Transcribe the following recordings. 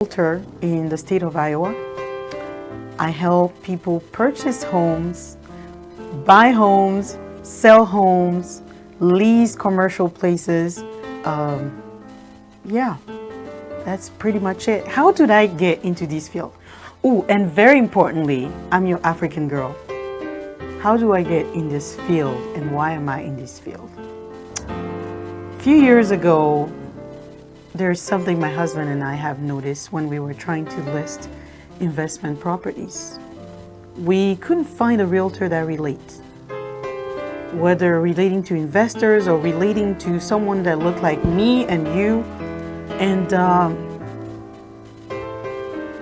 Realtor in the state of Iowa. I help people purchase homes, buy homes, sell homes, lease commercial places. Um, yeah, that's pretty much it. How did I get into this field? Oh, and very importantly, I'm your African girl. How do I get in this field and why am I in this field? A few years ago, there's something my husband and I have noticed when we were trying to list investment properties. We couldn't find a realtor that relates, whether relating to investors or relating to someone that looked like me and you. And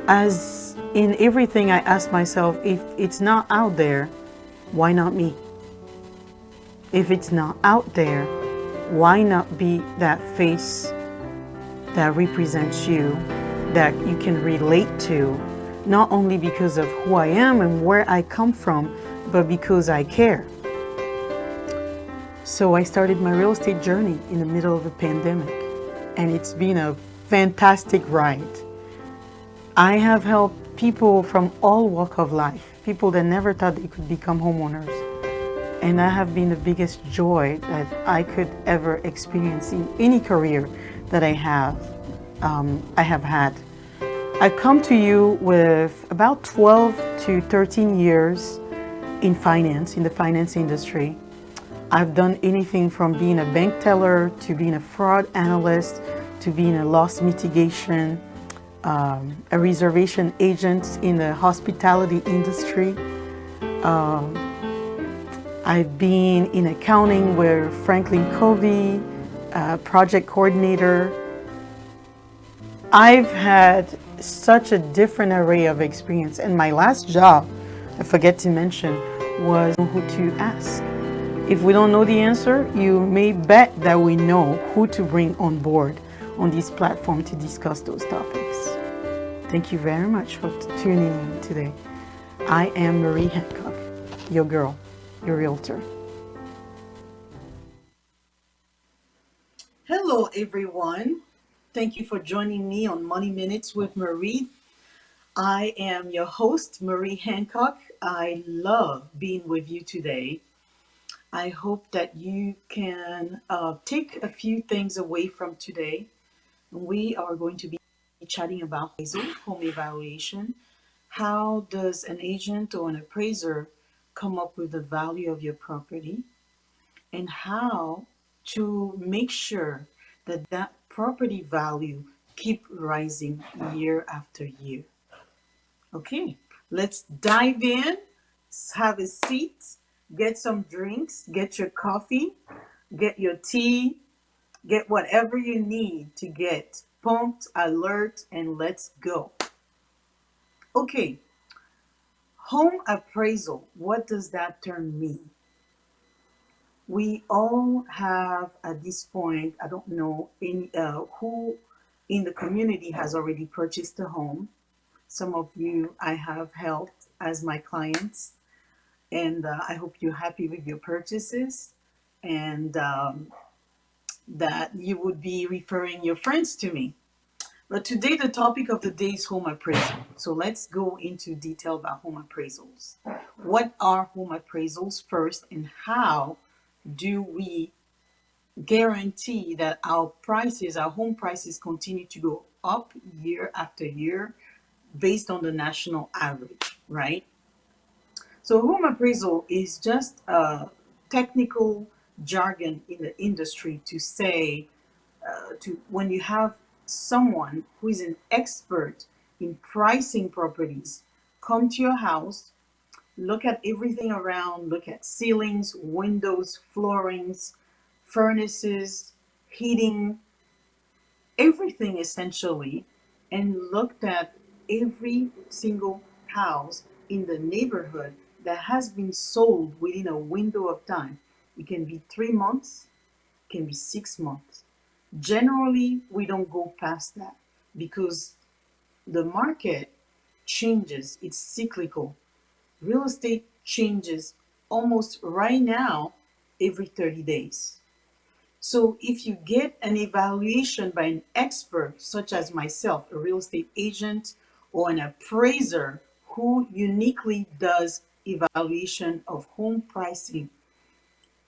as in everything, I asked myself, if it's not out there, why not me? If it's not out there, why not be that face that represents you, that you can relate to, not only because of who I am and where I come from, but because I care. So I started my real estate journey in the middle of a pandemic, and it's been a fantastic ride. I have helped people from all walks of life, people that never thought they could become homeowners. And that have been the biggest joy that I could ever experience in any career that I have had. I've come to you with about 12 to 13 years in finance, in the finance industry. I've done anything from being a bank teller to being a fraud analyst to being a loss mitigation, a reservation agent in the hospitality industry. I've been in accounting with Franklin Covey, project coordinator. I've had such a different array of experience. And my last job, I forget to mention, was who to ask. If we don't know the answer, you may bet that we know who to bring on board on this platform to discuss those topics. Thank you very much for tuning in today. I am Marie Hancock, your girl, your realtor. Hello, everyone. Thank you for joining me on Money Minutes with Marie. I am your host, Marie Hancock. I love being with you today. I hope that you can take a few things away from today. We are going to be chatting about appraisal, home evaluation. How does an agent or an appraiser come up with the value of your property? And how to make sure that that property value keep rising year after year. Okay, let's dive in. Have a seat, get some drinks, get your coffee, get your tea, get whatever you need to get pumped, alert, and let's go. Okay, home appraisal. What does that term mean? We all have at this point, I don't know who in the community has already purchased a home. Some of you I have helped as my clients, and I hope you're happy with your purchases and that you would be referring your friends to me. But today, the topic of the day is home appraisal. So let's go into detail about home appraisals. What are home appraisals first, and how do we guarantee that our prices, our home prices, continue to go up year after year based on the national average, right? So home appraisal is just a technical jargon in the industry to say, to when you have someone who is an expert in pricing properties come to your house, look at everything around, look at ceilings, windows, floorings, furnaces, heating, everything essentially, and looked at every single house in the neighborhood that has been sold within a window of time. It can be 3 months, it can be 6 months. Generally, we don't go past that because the market changes, it's cyclical. Real estate changes almost right now every 30 days. So if you get an evaluation by an expert, such as myself, a real estate agent, or an appraiser who uniquely does evaluation of home pricing,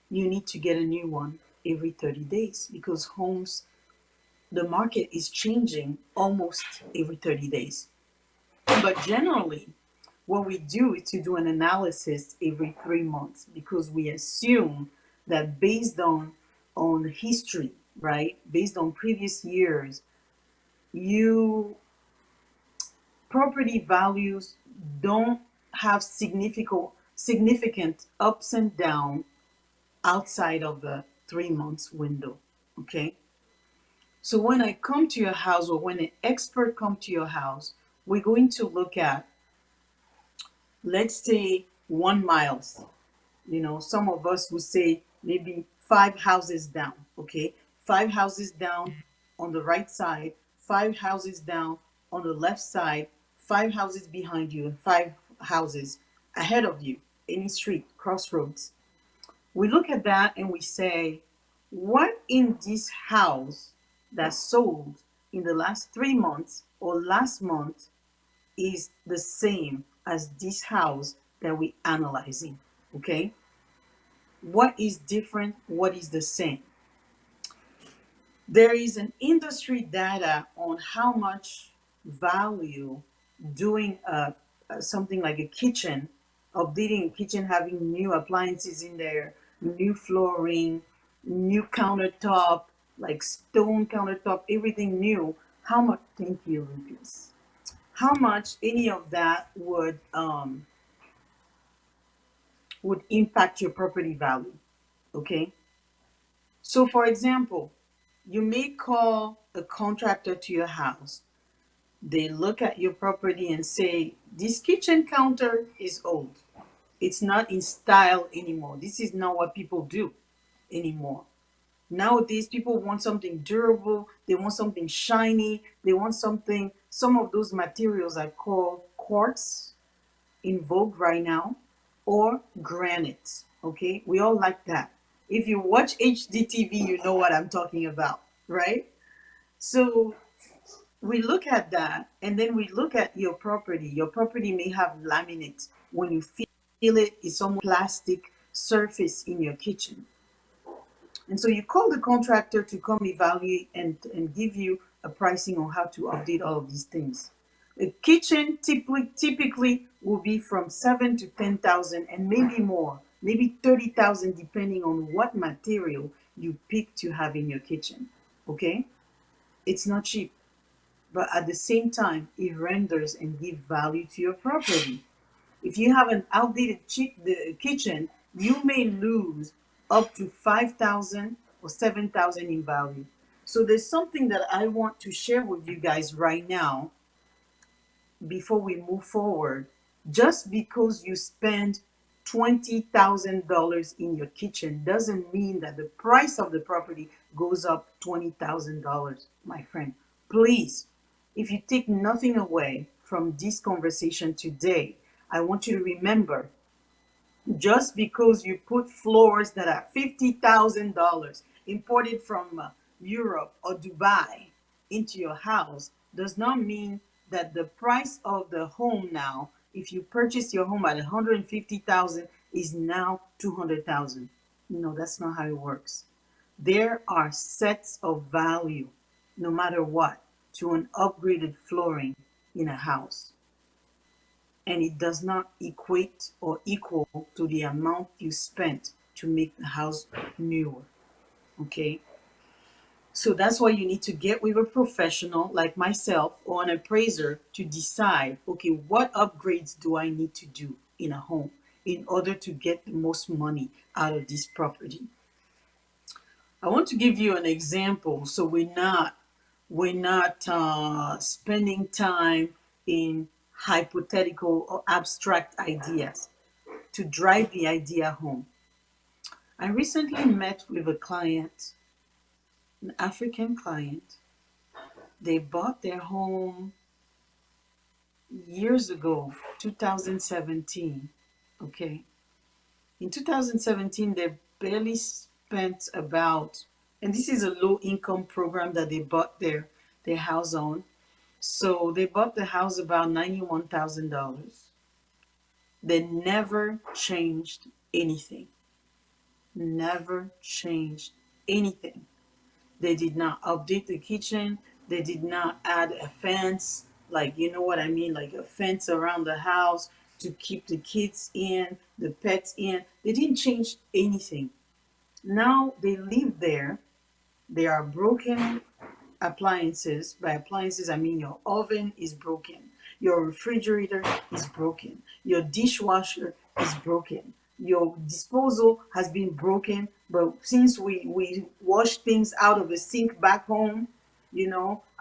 you need to get a new one every 30 days because the market is changing almost every 30 days. But generally, what we do is to do an analysis every 3 months because we assume that based on history, right? Based on previous years, you property values don't have significant ups and downs outside of the 3 months window. Okay. So when I come to your house or when an expert come to your house, we're going to look at, let's say, 1 mile. Some of us would say maybe 5 houses down. Okay. 5 houses down on the right side, 5 houses down on the left side, 5 houses behind you, and 5 houses ahead of you, any street, crossroads. We look at that and we say, what in this house that sold in the last 3 months or last month is the same as this house that we're analyzing? Okay. What is different? What is the same? There is an industry data on how much value doing something like a kitchen, updating a kitchen, having new appliances in there, new flooring, new countertop, like stone countertop, everything new. How much? Thank you, Lucas. How much any of that would impact your property value? Okay. So, for example, you may call a contractor to your house. They look at your property and say, this kitchen counter is old. It's not in style anymore. This is not what people do anymore. Nowadays, people want something durable. They want something shiny. They want something, some of those materials are called quartz, in vogue right now, or granite. Okay, we all like that. If you watch HDTV, you know what I'm talking about, right? So we look at that, and then we look at your property. Your property may have laminate. When you feel it, it's almost plastic surface in your kitchen. And so you call the contractor to come evaluate and give you a pricing on how to update all of these things. A kitchen typically will be from 7 to 10,000 and maybe more, maybe 30,000, depending on what material you pick to have in your kitchen. Okay, it's not cheap, but at the same time, it renders and gives value to your property. If you have an outdated kitchen, you may lose up to 5,000 or 7,000 in value. So there's something that I want to share with you guys right now before we move forward. Just because you spend $20,000 in your kitchen doesn't mean that the price of the property goes up $20,000, my friend. Please, if you take nothing away from this conversation today, I want you to remember, just because you put floors that are $50,000 imported from Europe or Dubai into your house does not mean that the price of the home now, if you purchase your home at 150,000, is now 200,000. No, that's not how it works. There are sets of value, no matter what, to an upgraded flooring in a house, and it does not equate or equal to the amount you spent to make the house newer. Okay. So that's why you need to get with a professional like myself or an appraiser to decide, okay, what upgrades do I need to do in a home in order to get the most money out of this property. I want to give you an example so we're not spending time in hypothetical or abstract ideas to drive the idea home. I recently met with a client, an African client. They bought their home years ago, 2017. Okay. In 2017, they barely spent about And this is a low income program that they bought their house on. So they bought the house about $91,000. They never changed anything. Never changed anything. They did not update the kitchen. They did not add a fence, like, you know what I mean, like a fence around the house to keep the kids in, the pets in. They didn't change anything. Now they live there. They are broken appliances. By appliances, I mean your oven is broken, your refrigerator is broken, your dishwasher is broken, your disposal has been broken. But since we wash things out of the sink back home,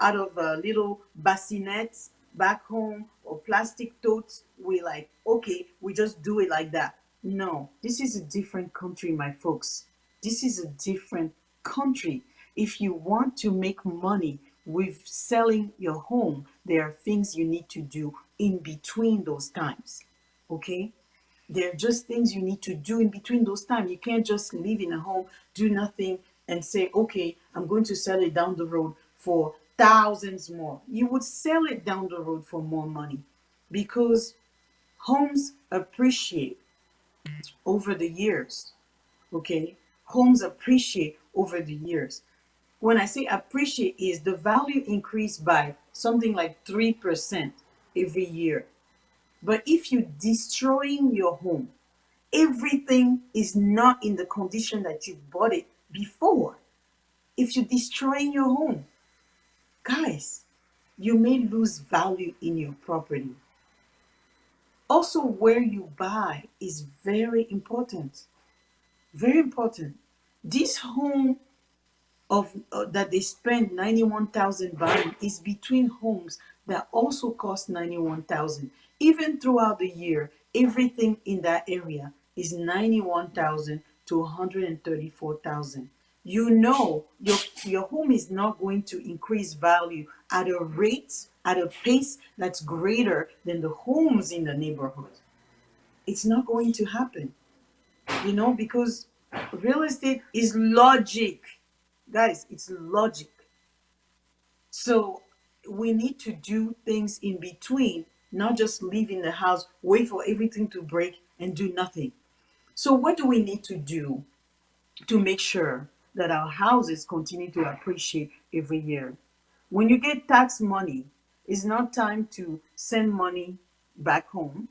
out of little bassinets back home or plastic totes, we like, okay, we just do it like that. No, this is a different country, my folks. This is a different country. If you want to make money with selling your home, there are things you need to do in between those times. Okay? There are just things you need to do in between those times. You can't just live in a home, do nothing, and say, okay, I'm going to sell it down the road for thousands more. You would sell it down the road for more money because homes appreciate over the years. Okay? Homes appreciate over the years. When I say appreciate, is the value increased by something like 3% every year. But if you're destroying your home, everything is not in the condition that you bought it before. If you're destroying your home, guys, you may lose value in your property. Also, where you buy is very important. Very important. This home of that they spend 91,000 buying is between homes that also cost 91,000. Even throughout the year, everything in that area is 91,000 to 134,000. You know your home is not going to increase value at a rate, at a pace that's greater than the homes in the neighborhood. It's not going to happen, because real estate is logic. Guys, it's logic. So we need to do things in between, not just live in the house, wait for everything to break and do nothing. So what do we need to do to make sure that our houses continue to appreciate every year? When you get tax money, it's not time to send money back home.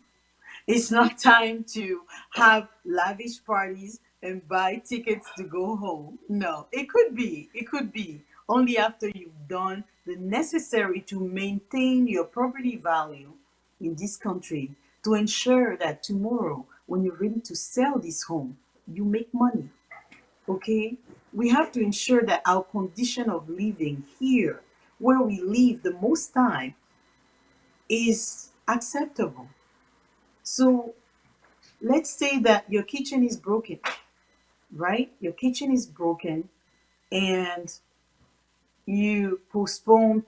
It's not time to have lavish parties and buy tickets to go home. No, it could be. It could be only after you've done the necessary to maintain your property value in this country to ensure that tomorrow, when you're ready to sell this home, you make money. Okay? We have to ensure that our condition of living here, where we live the most time, is acceptable. So let's say that your kitchen is broken, right? Your kitchen is broken and you postpone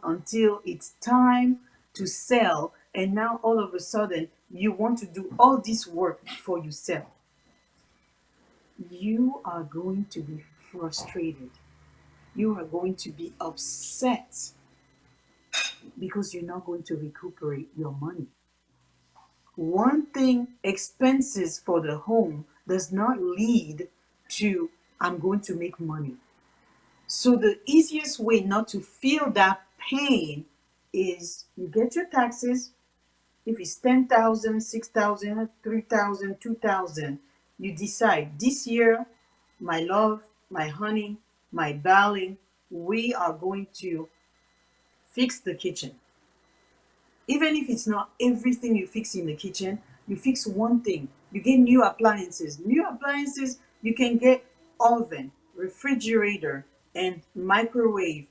until it's time to sell. And now all of a sudden, you want to do all this work before you sell. You are going to be frustrated. You are going to be upset because you're not going to recuperate your money. One thing, expenses for the home does not lead to I'm going to make money. So the easiest way not to feel that pain is you get your taxes. If it's 10,000, 6,000, 3,000, 2,000, you decide this year, my love, my honey, my darling, we are going to fix the kitchen. Even if it's not everything you fix in the kitchen, you fix one thing. You get new appliances. New appliances, you can get oven, refrigerator, and microwave.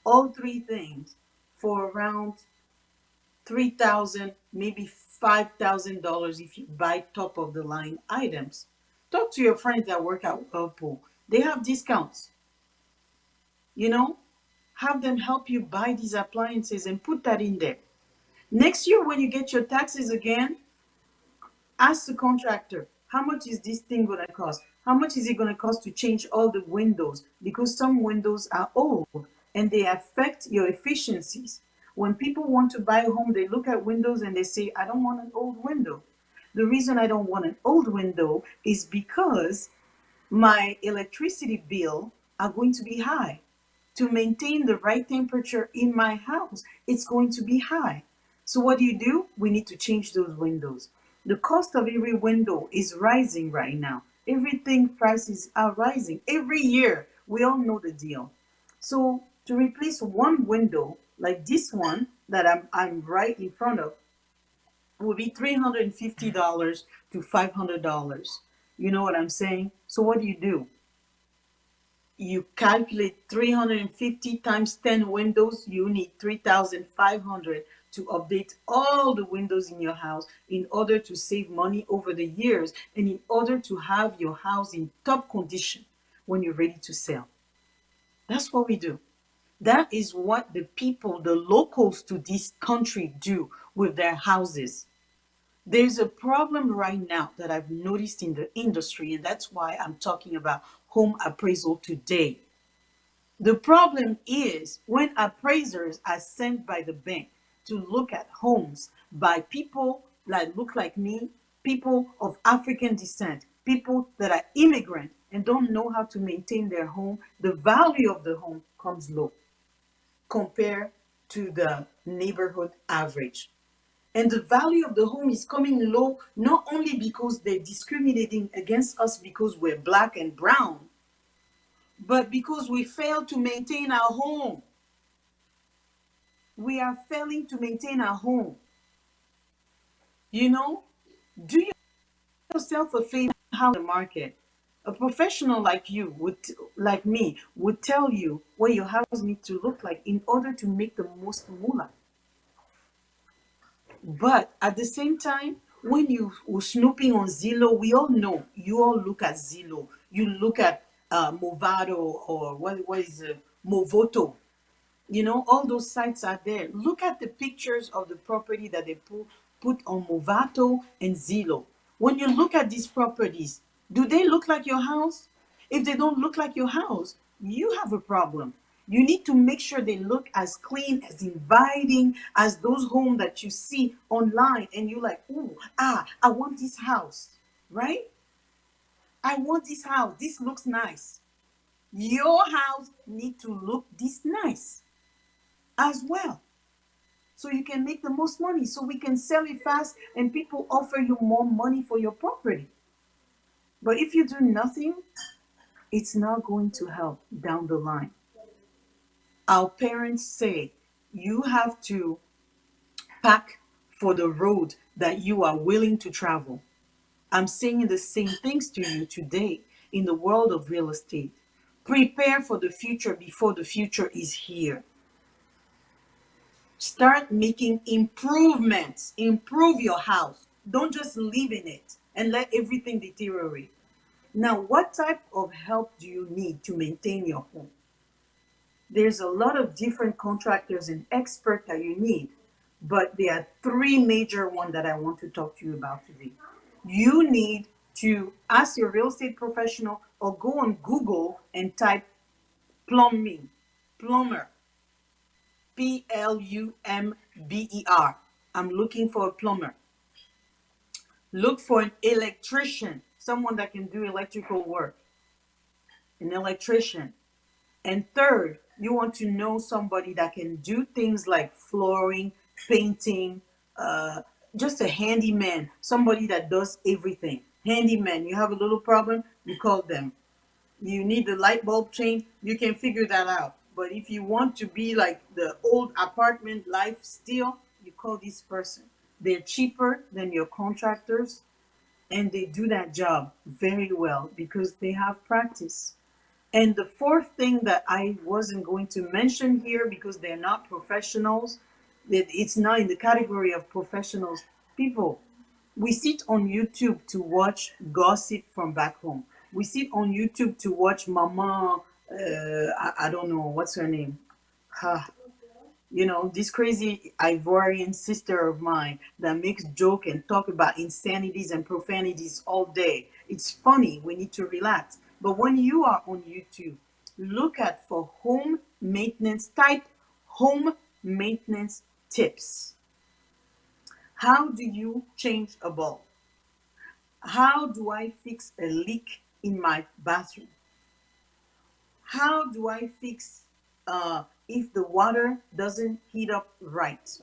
All three things for around 3,000, maybe $5,000 if you buy top of the line items. Talk to your friends that work at Whirlpool. They have discounts. You know, have them help you buy these appliances and put that in there. Next year, when you get your taxes again, ask the contractor, how much is this thing going to cost? How much is it going to cost to change all the windows? Because some windows are old and they affect your efficiencies. When people want to buy a home, they look at windows and they say, I don't want an old window. The reason I don't want an old window is because my electricity bill are going to be high. To maintain the right temperature in my house, it's going to be high. So what do? We need to change those windows. The cost of every window is rising right now. Everything prices are rising every year. We all know the deal. So to replace one window like this one that I'm right in front of will be $350 to $500. You know what I'm saying? So what do? You calculate 350 times 10 windows, you need 3,500 to update all the windows in your house in order to save money over the years and in order to have your house in top condition when you're ready to sell. That's what we do. That is what the people, the locals to this country do with their houses. There's a problem right now that I've noticed in the industry, and that's why I'm talking about home appraisal today. The problem is when appraisers are sent by the bank to look at homes by people that look like me, people of African descent, people that are immigrant and don't know how to maintain their home, the value of the home comes low compared to the neighborhood average. And the value of the home is coming low not only because they're discriminating against us because we're black and brown, but because we fail to maintain our home. We are failing to maintain our home. You know, do yourself a favor how the market. A professional like you would like me would tell you what your house needs to look like in order to make the most moolah. But at the same time, when you were snooping on Zillow, we all know you all look at Zillow. You look at Movado or what is it, Movoto. You know, all those sites are there. Look at the pictures of the property that they put on Movato and Zillow. When you look at these properties, do they look like your house? If they don't look like your house, you have a problem. You need to make sure they look as clean, as inviting as those homes that you see online and you're like, ooh, I want this house, right? I want this house. This looks nice. Your house need to look this nice as well, so you can make the most money, so we can sell it fast and people offer you more money for your property. But if you do nothing, it's not going to help down the line. Our parents say you have to pack for the road that you are willing to travel. I'm saying the same things to you today in the world of real estate. Prepare for the future before the future is here. Start making improvements. Improve your house. Don't just live in it and let everything deteriorate. Now, what type of help do you need to maintain your home? There's a lot of different contractors and experts that you need, but there are three major ones that I want to talk to you about today. You need to ask your real estate professional or go on Google and type plumbing, plumber, Plumber. I'm looking for a plumber. Look for an electrician, someone that can do electrical work, an electrician. And third, you want to know somebody that can do things like flooring, painting, uh, just a handyman, somebody that does everything. Handyman, you have a little problem, you call them. You need the light bulb change, you can figure that out. But if you want to be like the old apartment life still, you call this person. They're cheaper than your contractors and they do that job very well because they have practice. And the fourth thing that I wasn't going to mention here because they're not professionals, that it's not in the category of professionals. People, we sit on YouTube to watch gossip from back home. We sit on YouTube to watch Mama, I don't know, what's her name? Ah, you know, this crazy Ivorian sister of mine that makes joke and talk about insanities and profanities all day. It's funny. We need to relax. But when you are on YouTube, look at for home maintenance, type home maintenance tips. How do you change a bulb? How do I fix a leak in my bathroom? How do I fix if the water doesn't heat up right?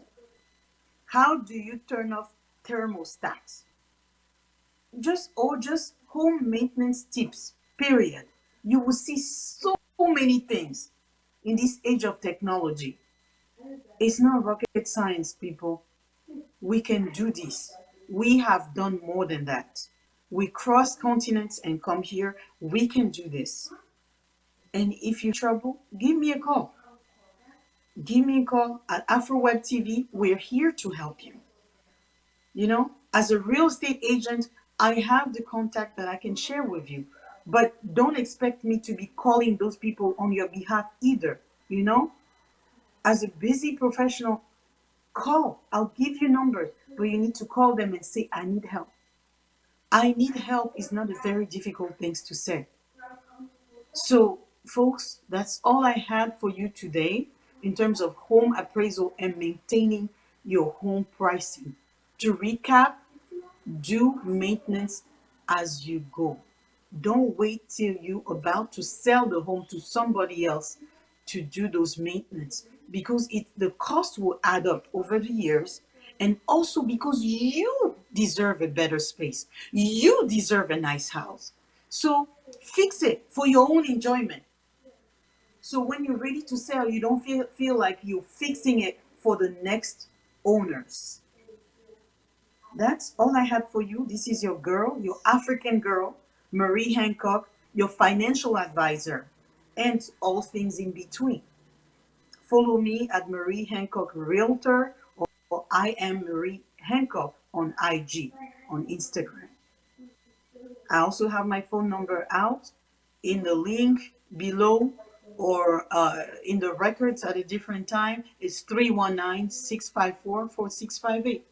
How do you turn off thermostats? Just home maintenance tips, period. You will see so many things in this age of technology. It's not rocket science, people. We can do this. We have done more than that. We cross continents and come here. We can do this. And if you're in trouble, give me a call. Give me a call at Afro Webtv. We're here to help you. You know, as a real estate agent, I have the contact that I can share with you. But don't expect me to be calling those people on your behalf either. You know, as a busy professional, call. I'll give you numbers, but you need to call them and say, I need help. I need help is not a very difficult thing to say. So, folks, that's all I had for you today in terms of home appraisal and maintaining your home pricing. To recap, do maintenance as you go. Don't wait till you're about to sell the home to somebody else to do those maintenance, because the cost will add up over the years, and also because you deserve a better space. You deserve a nice house. So fix it for your own enjoyment. So when you're ready to sell, you don't feel like you're fixing it for the next owners. That's all I had for you. This is your girl, your African girl, Marie Hancock, your financial advisor, and all things in between. Follow me at Marie Hancock Realtor, or I am Marie Hancock on IG, on Instagram. I also have my phone number out in the link below, or in the records at a different time. It's 319-654-4658.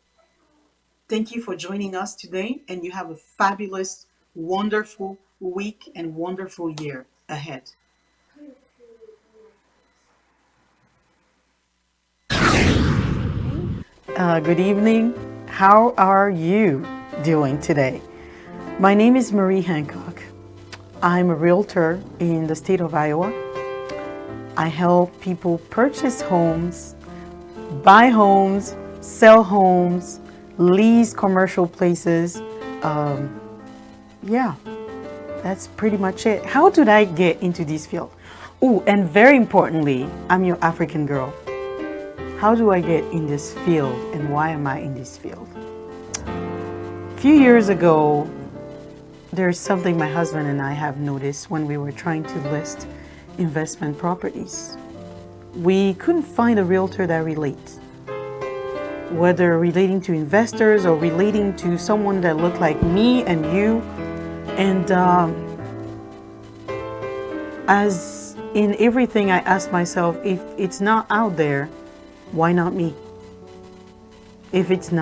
Thank you for joining us today, and you have a fabulous, wonderful week and wonderful year ahead. Good evening. How are you doing today? My name is Marie Hancock. I'm a realtor in the state of Iowa. I help people purchase homes, buy homes, sell homes, lease commercial places. Yeah, that's pretty much it. How did I get into this field? Oh, and very importantly, I'm your African girl. How do I get in this field, and why am I in this field? A few years ago, there's something my husband and I have noticed when we were trying to list investment properties. We couldn't find a realtor that relates, whether relating to investors or relating to someone that looked like me and you. And as in everything, I asked myself, if it's not out there, why not me? If it's not